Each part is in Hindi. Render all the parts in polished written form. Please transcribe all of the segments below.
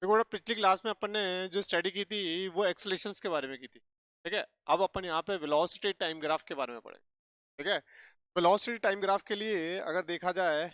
देखो बेटा, पिछली क्लास में अपन ने जो स्टडी की थी वो एक्सेलेरेशंस के बारे में की थी। ठीक है, अब अपन यहाँ पे वेलोसिटी टाइम ग्राफ के बारे में पढ़ेंगे। ठीक है, वेलोसिटी टाइम ग्राफ के लिए अगर देखा जाए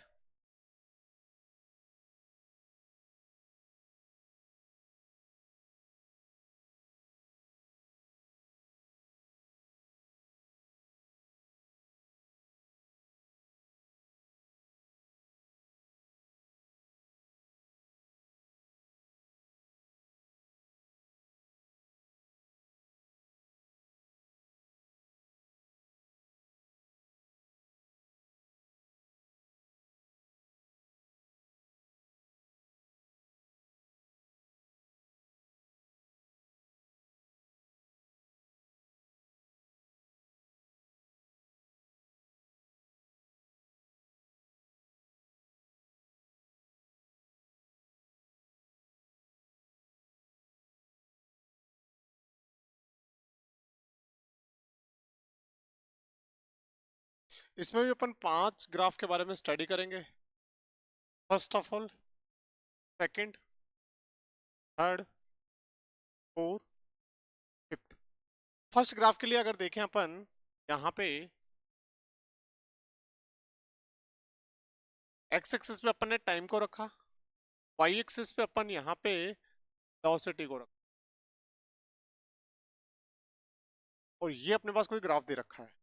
इसमें भी अपन 5 ग्राफ के बारे में स्टडी करेंगे। First of all, second, third, fourth, fifth. First graph के लिए अगर देखें अपन यहाँ पे एक्स एक्सिस पे अपन ने टाइम को रखा, वाई एक्सिस पे अपन यहाँ पे वेलोसिटी को रखा, और ये अपने पास कोई ग्राफ दे रखा है।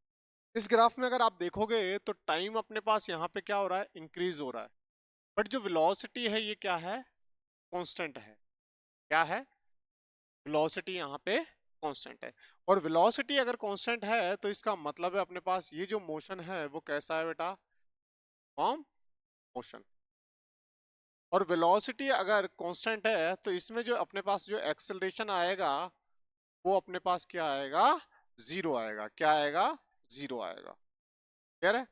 इस ग्राफ में अगर आप देखोगे तो टाइम अपने पास यहाँ पे क्या हो रहा है, इंक्रीज हो रहा है। बट जो वेलोसिटी है ये क्या है, कांस्टेंट है। क्या है, वेलोसिटी यहाँ पे कांस्टेंट है। और वेलोसिटी अगर कांस्टेंट है तो इसका मतलब है अपने पास ये जो मोशन है वो कैसा है बेटा, फॉर्म मोशन। और वेलोसिटी अगर कांस्टेंट है तो इसमें जो अपने पास जो एक्सेलरेशन आएगा वो अपने पास क्या आएगा, जीरो आएगा। क्या आएगा, जीरो आएगा। क्लियर है।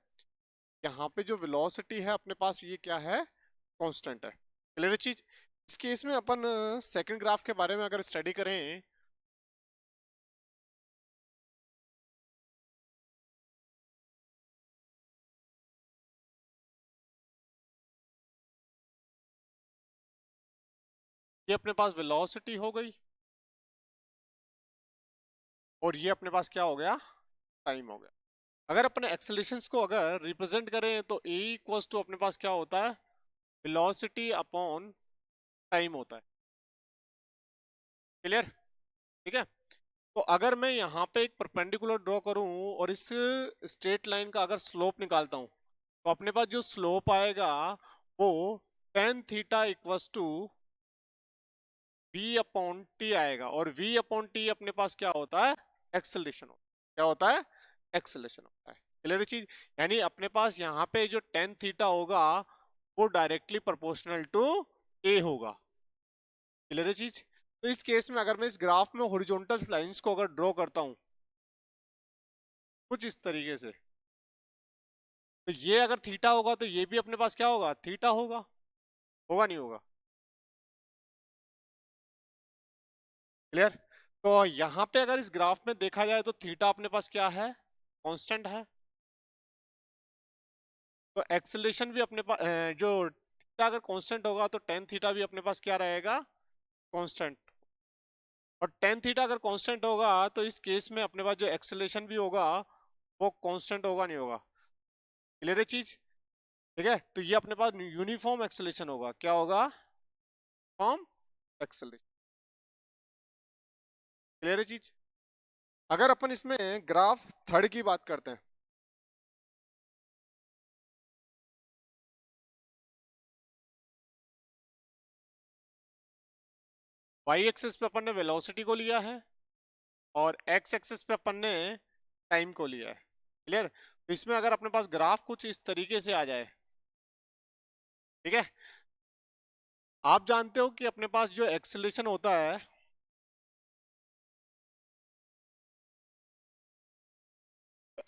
यहाँ पे जो वेलोसिटी है अपने पास ये क्या है, कांस्टेंट है। क्लियर चीज। इस केस में अपन सेकंड ग्राफ के बारे में अगर स्टडी करें ये अपने पास वेलोसिटी हो गई और ये अपने पास क्या हो गया, टाइम हो गया। अगर अपने एक्सेलरेशंस को अगर रिप्रेजेंट करें तो ए इक्वल्स टू अपने पास क्या होता है, वेलोसिटी अपॉन टाइम होता है। क्लियर। ठीक है। तो अगर मैं यहाँ पे एक परपेंडिकुलर ड्रॉ करूं और इस स्ट्रेट लाइन का अगर स्लोप निकालता हूं तो अपने पास जो स्लोप आएगा वो tan theta equals to v upon t आएगा। और वी अपॉन टी अपने पास क्या होता है, एक्सेलरेशन होता है। क्या होता है, एक्सेलरेशन होता है। क्लियर चीज। यानी अपने पास यहाँ पे जो टेन थीटा होगा वो डायरेक्टली प्रोपोर्शनल टू ए होगा। क्लियर चीज। तो इस केस में अगर मैं इस ग्राफ में हॉरिजॉन्टल लाइंस को अगर ड्रॉ करता हूं कुछ इस तरीके से, तो ये अगर थीटा होगा तो ये भी अपने पास क्या होगा, थीटा होगा। होगा नहीं होगा। क्लियर। तो यहाँ पे अगर इस ग्राफ में देखा जाए तो थीटा अपने पास क्या है, कांस्टेंट है। तो एक्सेलरेशन भी अपने पास जो थीटा अगर कांस्टेंट होगा तो टेन थीटा भी अपने पास क्या रहेगा, कांस्टेंट। और टेन थीटा अगर कांस्टेंट होगा तो इस केस में अपने पास जो एक्सेलरेशन भी होगा वो कांस्टेंट होगा नहीं होगा। क्लियर है चीज। ठीक है। तो ये अपने पास यूनिफॉर्म एक्सेलरेशन होगा। क्या होगा, फॉर्म एक्सेलरेशन। क्लियर है चीज। अगर अपन इसमें ग्राफ थर्ड की बात करते हैं, वाई एक्सिस पे अपन ने वेलोसिटी को लिया है और एक्स एक्सिस पे अपन ने टाइम को लिया है। क्लियर। तो इसमें अगर अपने पास ग्राफ कुछ इस तरीके से आ जाए, ठीक है, आप जानते हो कि अपने पास जो एक्सेलरेशन होता है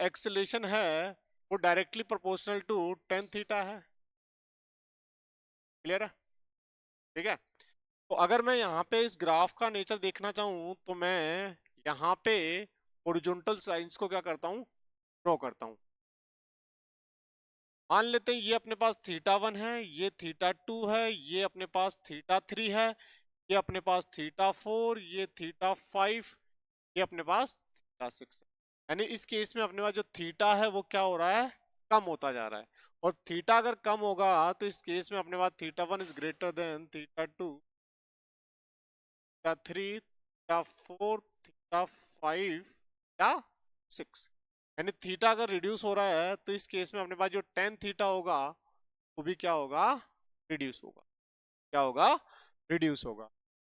एक्सेलरेशन है वो directly proportional to tan theta है। क्लियर है। ठीक है। तो अगर मैं यहाँ पे इस ग्राफ का नेचर देखना चाहूँ तो मैं यहाँ पे हॉरिजॉन्टल लाइंस को क्या करता हूँ, ड्रॉ करता हूँ। मान लेते हैं ये अपने पास थीटा वन है, ये थीटा टू है, ये अपने पास थीटा थ्री है, ये अपने पास θ4, ये θ5, ये अपने पास θ6 है। यानी इस केस में अपने पास जो थीटा है वो क्या हो रहा है, कम होता जा रहा है। और थीटा अगर कम होगा तो इस केस में अपने पास θ1 इज ग्रेटर देन θ2, θ3, θ4, θ5 या 6। यानी थीटा अगर रिड्यूस हो रहा है तो इस केस में अपने पास जो टेन थीटा होगा वो भी क्या होगा, रिड्यूस होगा। क्या होगा, रिड्यूस होगा।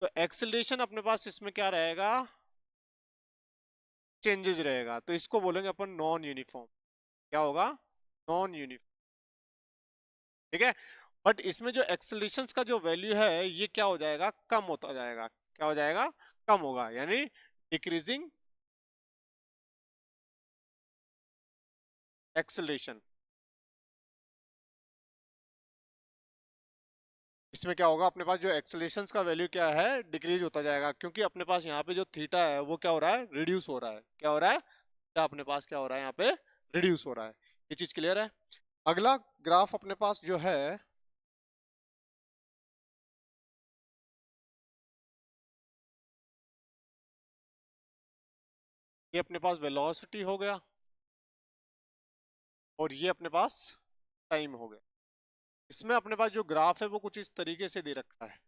तो एक्सेलरेशन अपने पास इसमें क्या रहेगा, चेंजेस रहेगा। तो इसको बोलेंगे अपन नॉन यूनिफॉर्म। क्या होगा, नॉन यूनिफॉर्म। ठीक है। बट इसमें जो एक्सेलरेशन का जो वैल्यू है ये क्या हो जाएगा, कम होता जाएगा। क्या हो जाएगा, कम होगा, यानी डिक्रीजिंग एक्सेलरेशन। इसमें क्या होगा, अपने पास जो एक्सेलरेशन का वैल्यू क्या है, डिक्रीज होता जाएगा, क्योंकि अपने पास यहाँ पे जो थीटा है वो क्या हो रहा है, रिड्यूस हो रहा है। क्या हो रहा है, थीटा अपने पास क्या हो रहा है, यहाँ पे रिड्यूस हो रहा है। ये चीज क्लियर है। अगला ग्राफ अपने पास जो है, ये अपने पास वेलोसिटी हो गया और ये अपने पास टाइम हो गया। इसमें अपने पास जो ग्राफ है वो कुछ इस तरीके से दे रखा है।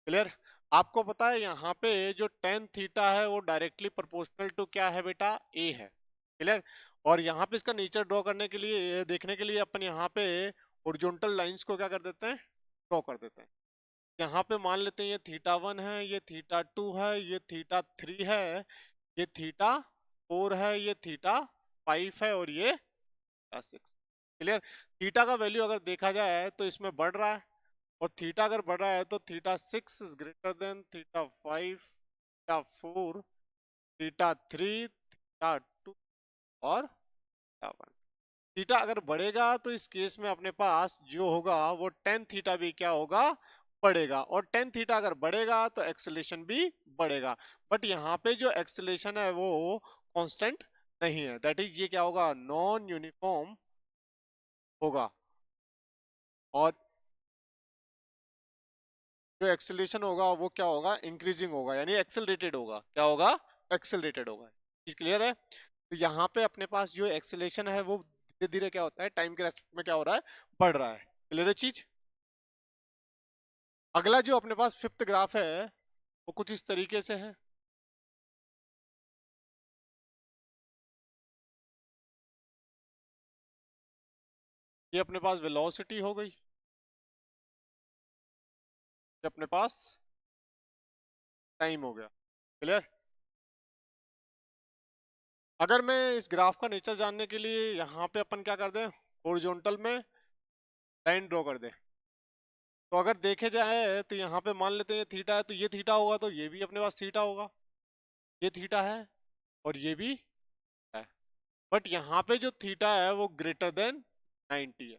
क्लियर। आपको पता है यहाँ पे जो टेन थीटा है वो डायरेक्टली प्रोपोर्शनल टू क्या है बेटा, ए है। क्लियर। और यहाँ पे इसका नेचर ड्रॉ करने के लिए, देखने के लिए अपन यहाँ पे हॉरिजॉन्टल लाइंस को क्या कर देते हैं, ड्रॉ कर देते हैं। यहाँ पे मान लेते हैं ये θ1 है, ये θ2 है, ये θ3 है, ये θ4 है, ये θ5 है और ये θ6। क्लियर। थीटा का वैल्यू अगर देखा जाए तो इसमें बढ़ रहा है, और थीटा अगर बढ़ रहा है तो θ6 इज ग्रेटर देन θ5, θ4, θ3, θ2 और θ1। थीटा अगर बढ़ेगा तो इस केस में अपने पास जो होगा वो टेन थीटा भी क्या होगा, बढ़ेगा। और टेन थीटा अगर बढ़ेगा तो एक्सेलेरेशन भी बढ़ेगा। बट यहाँ पे जो एक्सेलेरेशन है वो कांस्टेंट नहीं है, दैट इज ये क्या होगा, नॉन यूनिफॉर्म होगा। और जो एक्सेलरेशन होगा वो क्या होगा, इंक्रीजिंग होगा, यानी एक्सेलरेटेड होगा। क्या होगा, एक्सेलरेटेड होगा। चीज क्लियर है। तो यहाँ पे अपने पास जो एक्सेलरेशन है वो धीरे धीरे क्या होता है, टाइम के रेस्पेक्ट में क्या हो रहा है, बढ़ रहा है। क्लियर है चीज। अगला जो अपने पास फिफ्थ ग्राफ है वो कुछ इस तरीके से है। ये अपने पास वेलोसिटी हो गई, ये अपने पास टाइम हो गया। क्लियर। अगर मैं इस ग्राफ का नेचर जानने के लिए यहाँ पे अपन क्या कर दें, हॉरिजॉन्टल में लाइन ड्रॉ कर दें, तो अगर देखे जाए तो यहाँ पे मान लेते हैं थीटा है तो ये थीटा होगा, तो ये भी अपने पास थीटा होगा। ये थीटा है और ये भी है। बट यहाँ पे जो थीटा है वो ग्रेटर देन 90 है।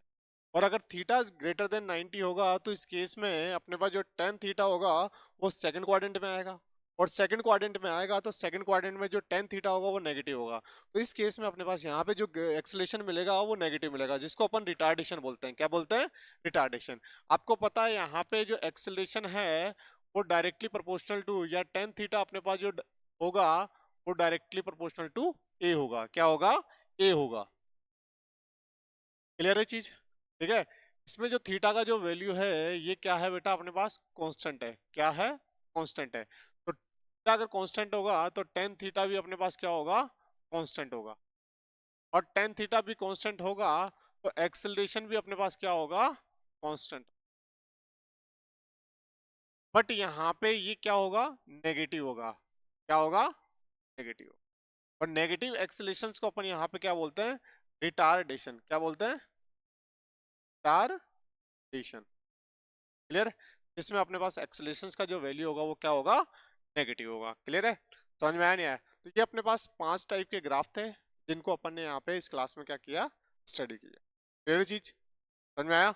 और अगर थीटा ग्रेटर देन 90 होगा तो इस केस में अपने पास जो टेन थीटा होगा वो सेकंड क्वाड्रेंट में आएगा। और सेकंड क्वाड्रेंट में आएगा तो सेकंड क्वाड्रेंट में जो टेन थीटा होगा वो नेगेटिव होगा। तो इस केस में अपने पास यहाँ पे जो एक्सेलेरेशन मिलेगा वो नेगेटिव मिलेगा, जिसको अपन रिटार्डेशन बोलते हैं। क्या बोलते हैं, रिटार्डेशन। आपको पता है यहाँ पे जो एक्सेलेरेशन है वो डायरेक्टली प्रोपोर्शनल टू, या टेन थीटा अपने पास जो होगा वो डायरेक्टली प्रोपोर्शनल टू ए होगा। क्या होगा, ए होगा। क्लियर है चीज। ठीक है। इसमें जो थीटा का जो वैल्यू है ये क्या है बेटा, अपने पास कांस्टेंट है। क्या है, कांस्टेंट है। तो थीटा अगर कांस्टेंट होगा तो टेन थीटा भी अपने पास क्या होगा, कांस्टेंट होगा। और टेन थीटा भी कांस्टेंट होगा तो एक्सेलरेशन भी अपने पास क्या होगा, कांस्टेंट। बट यहाँ पे ये क्या होगा, नेगेटिव होगा। क्या होगा, नेगेटिव। और नेगेटिव एक्सेलरेशन को अपन यहाँ पे क्या बोलते हैं, रिटार्डेशन। क्या बोलते हैं, रिटार्डेशन। क्लियर। जिसमें अपने पास एक्सेलरेशन का जो वैल्यू होगा वो क्या होगा, नेगेटिव होगा। क्लियर है, समझ में आया नहीं आया। तो ये अपने पास पांच टाइप के ग्राफ थे जिनको अपन ने यहाँ पे इस क्लास में क्या किया, स्टडी किया। क्लियर चीज, समझ में आया।